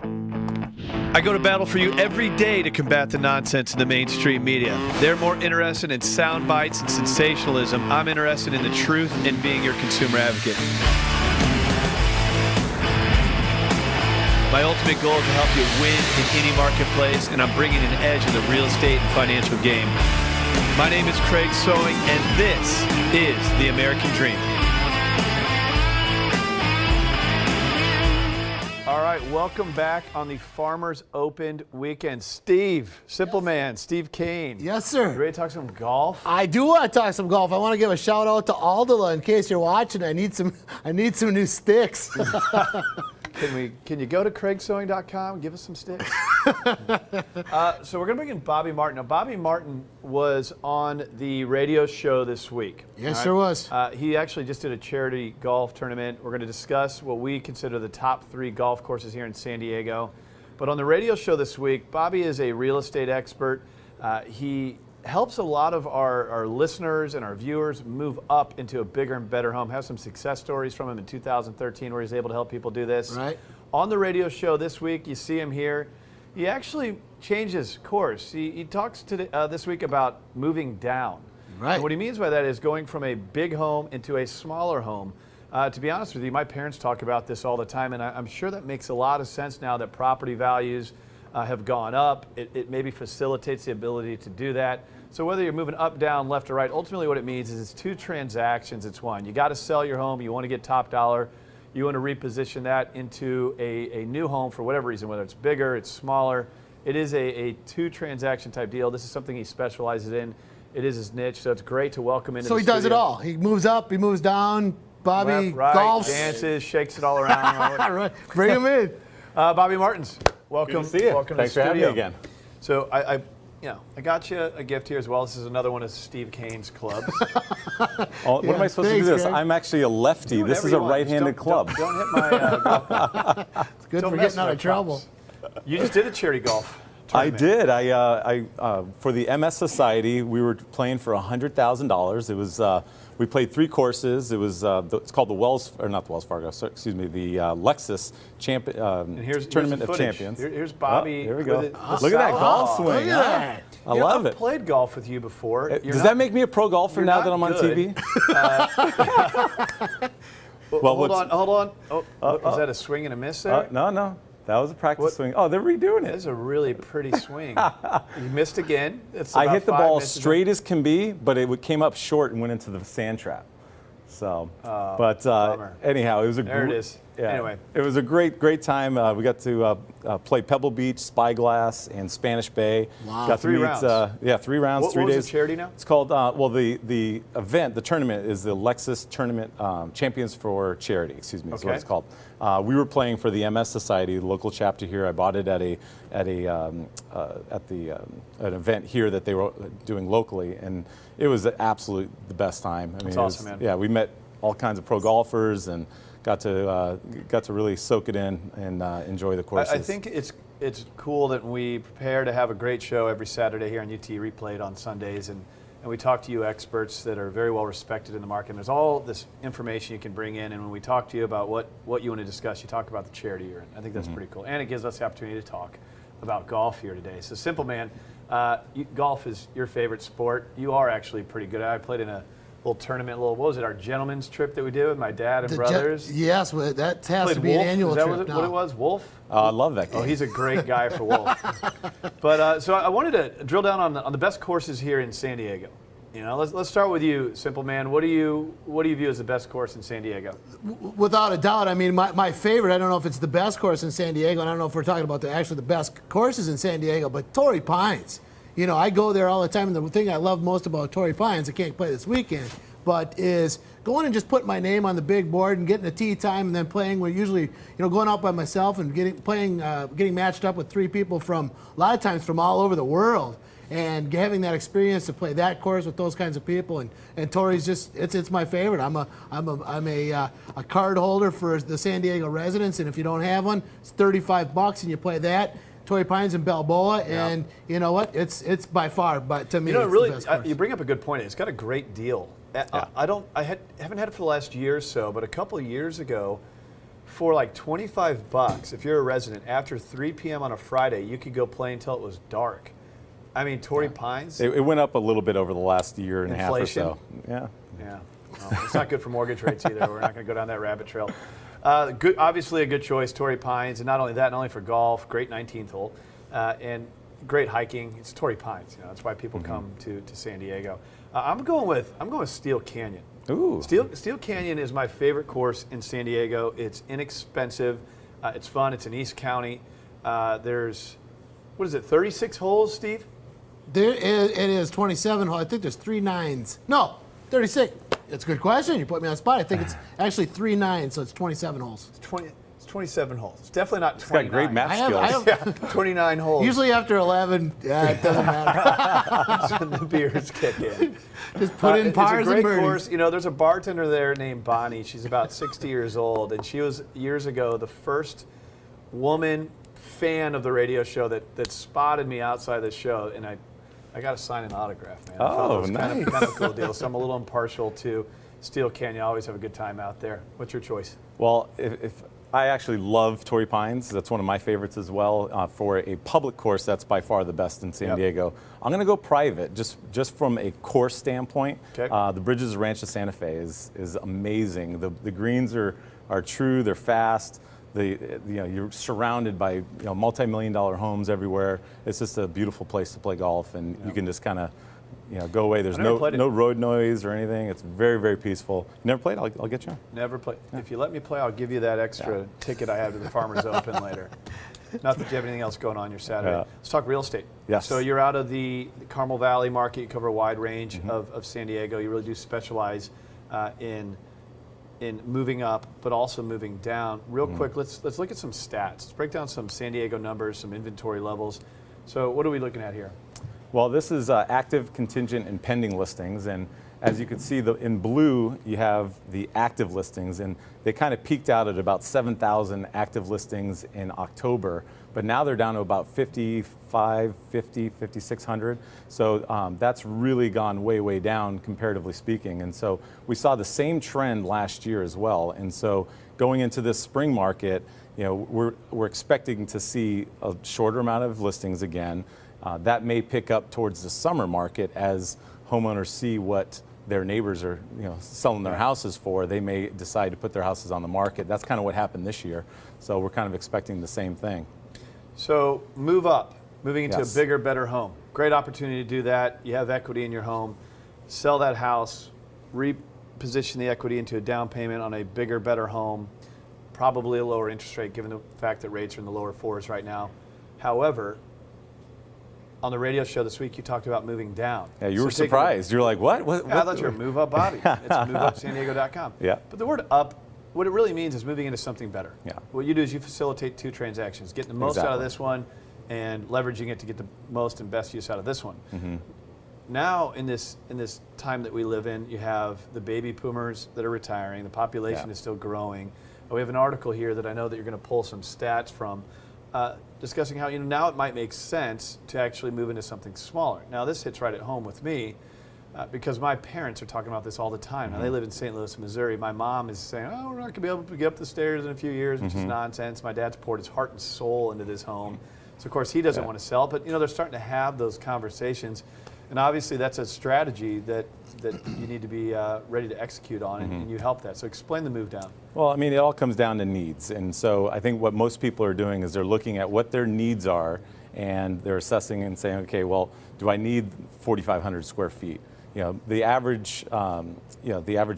I go to battle for you every day to combat the nonsense in the mainstream media. They're more interested in sound bites and sensationalism. I'm interested in the truth and being your consumer advocate. My ultimate goal is to help you win in any marketplace, and I'm bringing an edge in the real estate and financial game. My name is Craig Sewing, and this is the American Dream. All right, welcome back on the Farmers Open weekend. Steve, Simple Man, Steve Kane. Yes, sir. You ready to talk some golf? I do want to talk some golf. I want to give a shout out to Aldila in case you're watching. I need some new sticks. Can you go to craigsewing.com and give us some sticks? So we're going to bring in Bobby Martin. Now, Bobby Martin was on the radio show this week. Yes, sir was. He actually just did a charity golf tournament. We're going to discuss what we consider the top 3 golf courses here in San Diego. But on the radio show this week, Bobby is a real estate expert. He helps a lot of our listeners and our viewers move up into a bigger and better home. Have some success stories from him in 2013 where he's able to help people do this. Right. On the radio show this week, you see him here. He actually changes course. He talks this week about moving down. Right. And what he means by that is going from a big home into a smaller home. To be honest with you, my parents talk about this all the time, and I'm sure that makes a lot of sense now that property values have gone up. It maybe facilitates the ability to do that. So whether you're moving up, down, left, or right, ultimately what it means is it's 2 transactions, it's one. You got to sell your home, you want to get top dollar, you want to reposition that into a new home for whatever reason, whether it's bigger, it's smaller. It is a 2 transaction type deal. This is something he specializes in. It is his niche, so it's great to welcome into the studio. So he does it all. He moves up, he moves down. Bobby Left, right, golfs. dances, shakes it all around. Right. Bring him in. Bobby Martins, welcome. Good to see you. Welcome Thanks to the for having studio. me again. So I got you a gift here as well. This is another one of Steve Kane's clubs. Oh, what am I supposed to do this? Greg. I'm actually a lefty. Do This whatever is you a want. right-handed Just club. Don't hit my golf ball. It's good Don't for mess getting out with of trouble. props. You just did a charity golf I tournament. did. I for the MS Society, we were playing for $100,000. It was we played 3 courses. It was it's called the the Lexus Tournament of Champions. Here's Bobby. Here we go. with Look at that southpaw. golf swing. Look at huh? that. I love I've it. played golf with you before. Does that make me a pro golfer you're now not that I'm on good. TV? Well, hold on. Oh, is that a swing and a miss there? No. That was a practice What? swing. Oh, they're redoing That it. is a really pretty swing. You missed again. It's I about hit the 5 ball misses. straight as can be, but it came up short and went into the sand trap. So, bummer. anyhow, it was a There it is. Yeah, Anyway. it was a great time. We got to play Pebble Beach, Spyglass, and Spanish Bay. Wow. Got to 3 meet, rounds. 3 rounds, What 3 was days. the charity now? It's called the event, the tournament is the Lexus Tournament Champions for Charity. Excuse me, is what Okay. it's called. We were playing for the MS Society, the local chapter here. I bought it at an event here that they were doing locally, and it was the best time. I mean, That's it was- awesome, man. Yeah, we met all kinds of pro golfers and got to really soak it in and enjoy the courses. I think it's cool that we prepare to have a great show every Saturday here on UT Replayed on Sundays, and we talk to you experts that are very well respected in the market. And there's all this information you can bring in, and when we talk to you about what you want to discuss, you talk about the charity you're in. I think that's pretty cool, and it gives us the opportunity to talk about golf here today. So, Simple Man, golf is your favorite sport. You are actually pretty good at it. I played in a little tournament, what was it, our gentleman's trip that we did with my dad and brothers? Yes, well, that has Played to be Wolf. an annual Is that trip now. what it was? Wolf? I love that game. Oh, he's a great guy for Wolf. But so I wanted to drill down on the best courses here in San Diego. You know, let's start with you, Simple Man. What do you view as the best course in San Diego? Without a doubt. I mean, my favorite, I don't know if it's the best course in San Diego, and I don't know if we're talking about the best courses in San Diego, but Torrey Pines. You know, I go there all the time, and the thing I love most about Torrey Pines, I can't play this weekend, but is going and just putting my name on the big board and getting a tee time and then playing. We're usually, going out by myself and getting matched up with 3 people from, a lot of times from all over the world. And having that experience to play that course with those kinds of people, and Torrey's just it's my favorite. I'm a card holder for the San Diego residents, and if you don't have one, it's $35 and you play that. Torrey Pines and Balboa, and you know what? It's by far, but to me, it's really, the best course. you bring up a good point. It's got a great deal. Yeah. I haven't had it for the last year or so, but a couple of years ago, For like 25 bucks, if you're a resident, after 3 p.m. on a Friday, you could go play until it was dark. I mean, Torrey Pines. It went up a little bit over the last year and a half or Inflation? so. Yeah. Yeah, well, it's not good for mortgage rates either. We're not going to go down that rabbit trail. Good, obviously a good choice, Torrey Pines, and not only that, not only for golf, great 19th hole, and great hiking. It's Torrey Pines. That's why people come to San Diego. I'm going with Steele Canyon. Ooh. Steele Canyon is my favorite course in San Diego. It's inexpensive. It's fun. It's in East County. There's, 36 holes, Steve? It is 27 holes. I think there's 3 nines. No, 36. It's a good question. You put me on the spot. I think it's actually 3 nines, so it's 27 holes. It's 27 holes. It's definitely not It's 29. got great math I skills. have, 29 holes. usually after 11, it doesn't matter. the beers kick in. Just put in It's pars a and great birdies. course. There's a bartender there named Bonnie. She's about 60 years old, and she was years ago the first woman fan of the radio show that spotted me outside the show, and I got to sign an autograph, man. I thought it was nice. kind of a cool deal. So I'm a little impartial to Steele Canyon. I always have a good time out there. What's your choice? Well, if I actually love Torrey Pines. That's one of my favorites as well. For a public course, that's by far the best in San Yep. Diego. I'm going to go private, just from a course standpoint. Okay. The Bridges Ranch of Santa Fe is amazing. The greens are true. They're fast. You're surrounded by multi-million-dollar homes everywhere. It's just a beautiful place to play golf, and you can just kind of go away. There's I never no played it. no road noise or anything. It's very, very peaceful. You never played? I'll get you. Never play. If you let me play, I'll give you that extra ticket I have to the Farmers Open later. Not that you have anything else going on your Saturday. Yeah. Let's talk real estate. Yes. So you're out of the Carmel Valley market. You cover a wide range of San Diego. You really do specialize in moving up, but also moving down. Real quick, let's look at some stats. Let's break down some San Diego numbers, some inventory levels. So what are we looking at here? Well, this is active, contingent, and pending listings. And as you can see, in blue, you have the active listings. And they kind of peaked out at about 7,000 active listings in October. But now they're down to about 5,600. So that's really gone way, way down, comparatively speaking. And so we saw the same trend last year as well. And so going into this spring market, we're expecting to see a shorter amount of listings again. That may pick up towards the summer market as homeowners see what their neighbors are selling their houses for. They may decide to put their houses on the market. That's kind of what happened this year. So we're kind of expecting the same thing. So move up, moving into Yes. a bigger, better home. Great opportunity to do that. You have equity in your home. Sell that house, reposition the equity into a down payment on a bigger, better home. Probably a lower interest rate given the fact that rates are in the lower 4s right now. However, on the radio show this week, you talked about moving down. Yeah, you So were take a- surprised. You were like, what? Yeah, I thought you were Move Up Bobby. It's moveupsandiego.com. Yeah. But the word up, what it really means is moving into something better. Yeah. What you do is you facilitate 2 transactions, getting the most out of Exactly. this one and leveraging it to get the most and best use out of this one. Mm-hmm. Now, in this time that we live in, you have the baby boomers that are retiring. The population Yeah. is still growing. We have an article here that I know that you're going to pull some stats from, discussing how now it might make sense to actually move into something smaller. Now, this hits right at home with me because my parents are talking about this all the time. Now, they live in St. Louis, Missouri. My mom is saying, "Oh, we're not going to be able to get up the stairs in a few years," which is nonsense. My dad's poured his heart and soul into this home. So, of course, he doesn't want to sell it. But, they're starting to have those conversations. And obviously, that's a strategy that you need to be ready to execute on, and you help that. So explain the move down. Well, I mean, it all comes down to needs. And so I think what most people are doing is they're looking at what their needs are, and they're assessing and saying, okay, well, do I need 4,500 square feet? The average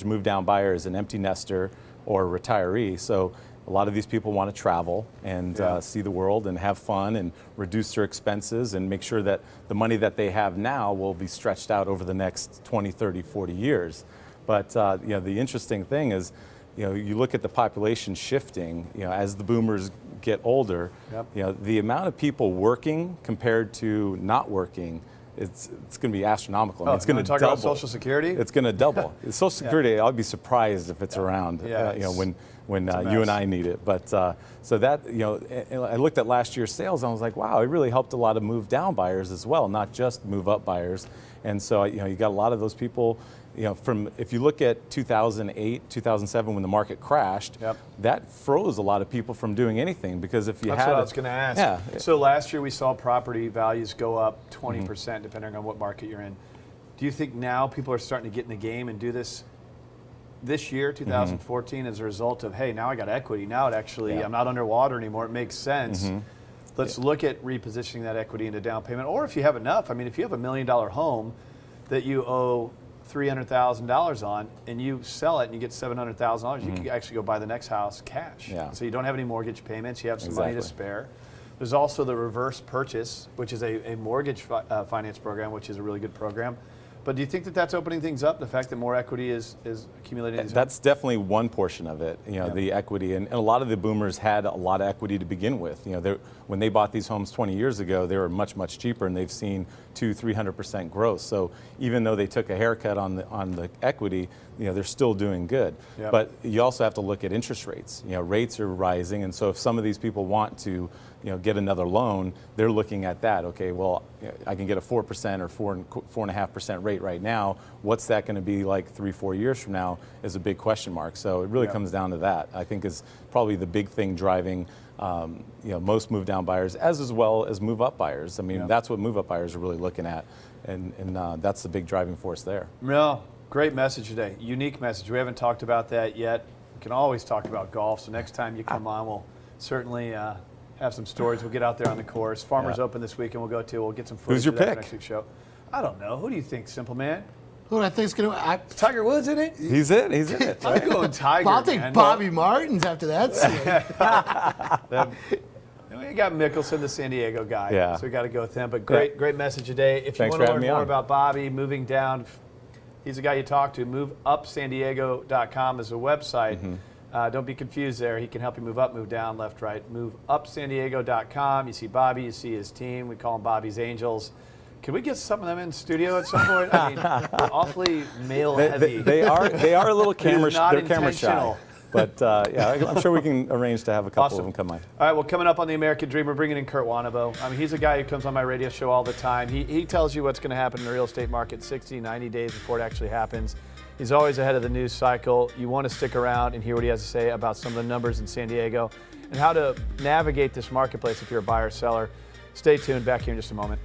move down buyer is an empty nester or a retiree. So a lot of these people want to travel and see the world and have fun and reduce their expenses and make sure that the money that they have now will be stretched out over the next 20, 30, 40 years. But the interesting thing is, you look at the population shifting, as the boomers get older, the amount of people working compared to not working, it's going to be astronomical. I mean, it's going to talk double. about Social Security? It's going to double. Social Security, I'd be surprised if it's around. When you and I need it. But so that, I looked at last year's sales and I was like, wow, it really helped a lot of move down buyers as well, not just move up buyers. And so, you got a lot of those people from if you look at 2008, 2007 when the market crashed, Yep. that froze a lot of people from doing anything because if you That's had what I was going to ask. Yeah. So last year we saw property values go up 20%, Mm-hmm. depending on what market you're in. Do you think now people are starting to get in the game and do this year, 2014, as a result of, hey, now I got equity. Now it actually, Mm-hmm. Yeah. I'm not underwater anymore. It makes sense. Mm-hmm. Let's look at repositioning that equity into down payment. Or if you have enough, I mean, if you have $1 million home that you owe $300,000 on and you sell it and you get $700,000, you can actually go buy the next house cash. Mm-hmm. Yeah. So you don't have any mortgage payments. You have some money to Exactly. spare. There's also the reverse purchase, which is a mortgage finance program, which is a really good program. But do you think that that's opening things up, the fact that more equity is accumulating? in these That's definitely one portion of it, Yeah. the equity. And a lot of the boomers had a lot of equity to begin with. When they bought these homes 20 years ago, they were much, much cheaper, and they've seen 200-300% growth. So even though they took a haircut on the equity, they're still doing good. Yep. But you also have to look at interest rates. Rates are rising, and so if some of these people want to get another loan, they're looking at that. Okay, well, I can get a 4% or 4.5% rate right now. What's that going to be like 3-4 years from now is a big question mark. So it really Yeah. comes down to that. I think is probably the big thing driving most move down buyers as well as move up buyers. I mean, Yeah. that's what move up buyers are really looking at, and that's the big driving force there. No, great message today. Unique message. We haven't talked about that yet. We can always talk about golf. So next time you come on, we'll certainly have some stories. We'll get out there on the course. Farmers Yeah. Open this weekend. We'll go to. We'll get some footage. Who's your of that for pick? next week's show. I don't know. Who do you think, Simple Man? Who I think's going to? Tiger Woods in it? He's in it. I'm going Tiger. I'll take man. Bobby Martins after that. We got Mickelson, the San Diego guy. Yeah. So we got to go with him. But great message today. If you Thanks want to for learn having me more on. about Bobby moving down, he's the guy you talk to. MoveUpSanDiego.com is a website. Don't be confused there. He can help you move up, move down, left, right. MoveUpSanDiego.com. You see Bobby, you see his team. We call them Bobby's Angels. Can we get some of them in studio at some point? I mean, they're awfully male heavy. They are a little camera. not They're camera shy. intentional. But I'm sure we can arrange to have a couple Awesome. of them come on. All right, well, coming up on The American Dream, we're bringing in Kurt Wanabo. I mean, he's a guy who comes on my radio show all the time. He tells you what's going to happen in the real estate market 60, 90 days before it actually happens. He's always ahead of the news cycle. You want to stick around and hear what he has to say about some of the numbers in San Diego and how to navigate this marketplace if you're a buyer or seller. Stay tuned. Back here in just a moment.